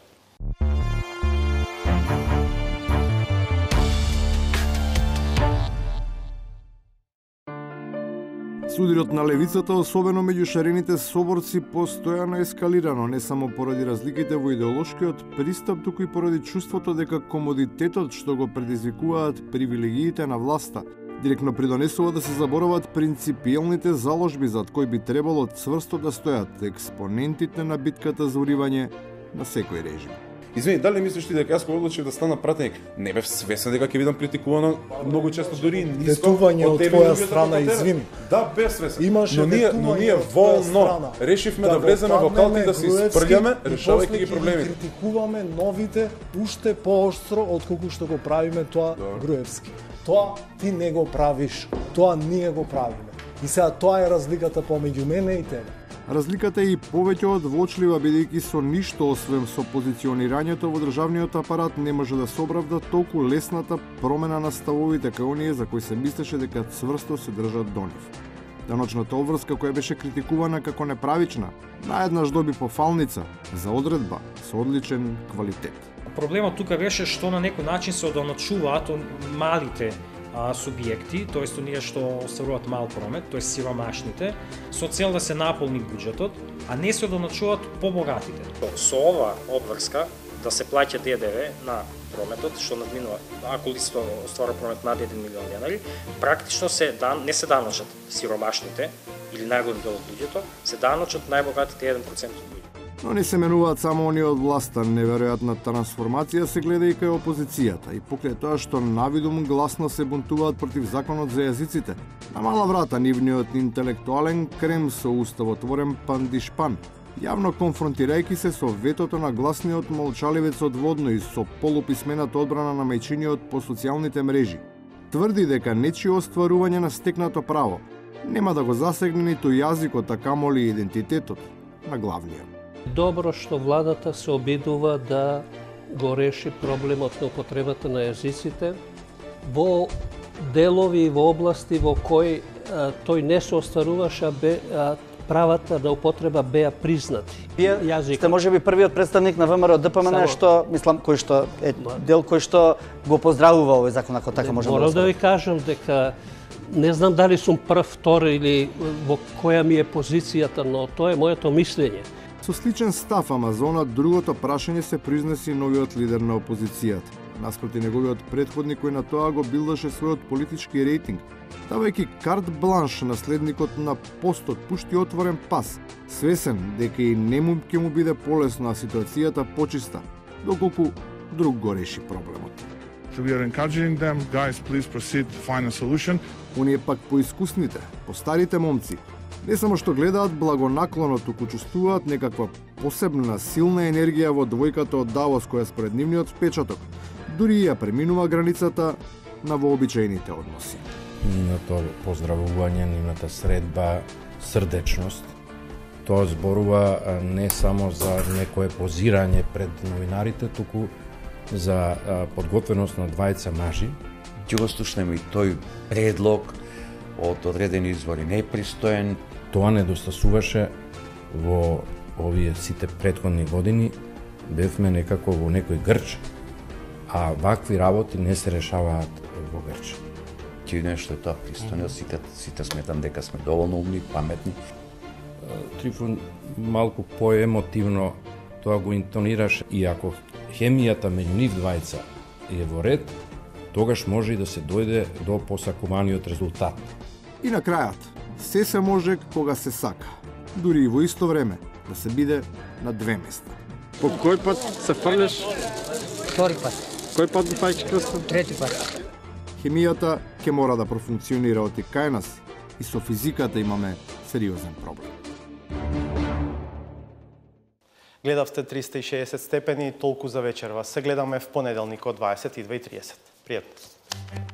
Судирот на левицата, особено меѓу шарените соборци, постојано ескалирано, не само поради разликите во идеолошкиот пристап, туку и поради чувството дека комодитетот што го предизвикуваат привилегиите на власта, директно придонесува да се заборават принципиелните заложби зад кои би требало цврсто да стојат експонентите на битката за уривање на секој режим. Извини, дали мислиш ти дека јас кога одлучив да стана пратеник, не бев свесен дека ќе бидам критикувано многу често дури ниско од твоја страна, извини. Да, бев свесен. Имаше но ние волно решивме да влеземе во калт и да се испрљаме, решавајќи ги проблемите. Критикуваме новите уште поостро отколку што го правиме тоа Груевски. Тоа ти не го правиш, тоа ние го правиме. И сега тоа е разликата помеѓу мене и тебе. Разликата е и повеќе од вочлива, бидејќи со ништо освен со позиционирањето во државниот апарат не може да се оправда толку лесната промена на ставовите кај оние за кои се мислеше дека цврсто се држат до нив. Даночната обврска која беше критикувана како неправична, наеднаш доби пофалница за одредба со одличен квалитет. Проблемот тука беше што на некој начин се одоначуваат малите субјекти, тоест оние што остваруваат мал промет, тоест сиромашните, со цел да се наполни буџетот, а не се одоначуваат побогатите. Со ова обврска да се плаќа ДДВ на прометот, што надминува, ако лицето остварува промет над 1 милион денари, практично не се даночат сиромашните или најголем дел од луѓето, се даночат најбогатите 1% од луѓето. Но не се менуваат само оние од власта, неверојатна трансформација се гледа и кај опозицијата и покрај тоа што навидум гласно се бунтуваат против законот за јазиците. На мала врата нивниот интелектуален крем со уставотворен пандишпан, јавно конфронтирајќи се со ветото на гласниот молчаливец од Водно и со полуписмената одбрана на мајчиниот по социјалните мрежи. Тврди дека нечие остварување на стекнато право нема да го засегне ниту јазикот, а камоли идентитетот на главниот. Добро што владата се обидува да го реши проблемот на употребата на јазиците во делови и во области во кои тој не се остваруваше, правата на употреба беа признати. Вие сте можеби првиот представник на ВМРО ДПМН што мислам кој што е дел кој што го поздравува овој закон, ако така можеме да Морам да ви кажам дека не знам дали сум прв, втор или во која ми е позицијата, но тоа е моето мислење. Со сличен став, ама за она другото прашање се произнеси новиот лидер на опозицијата. наспроти неговиот претходник кој на тоа го билдаше својот политички рейтинг, давајќи карт бланш наследникот на постот пушти отворен пас, свесен дека и нему ќе му биде полесно, а ситуацијата почиста, доколку друг го реши проблемот. So we are encouraging them, guys, please proceed to find a solution. Оние пак поискусните, постарите момци, не само што гледаат благонаклоно, туку чувствуваат некаква посебна силна енергија во двојката од Давос која според нивниот впечаток дури ја преминува границата на вообичаените односи. Нивното поздравување, нивната средба, срдечност, тоа зборува не само за некое позирање пред новинарите, туку за подготвеност на двајца мажи. Ќе го слушнеме и тој предлог од одредени извори непристоен. Тоа недостасуваше во овие сите претходни години, бевме некако во некој грч, а вакви работи не се решаваат во грч. Ќе нешто тоа пристојно, сите сметам дека сме доволно умни, паметни. Трифун малку поемотивно тоа го интонираше, и ако хемијата меѓу нив двајца е во ред, тогаш може и да се дојде до посакуваниот резултат. И на крајот, се може кога се сака, дури и во исто време да се биде на две места. По кој пат се фрлеш? Втори пат. Кој пат го фаќаш крстот? Трети пат. Хемијата ќе мора да профункционира од и кај нас, и со физиката имаме сериозен проблем. Гледавте 360 степени, толку за вечерва. Се гледаме в понеделник од 22:30. Пријатно.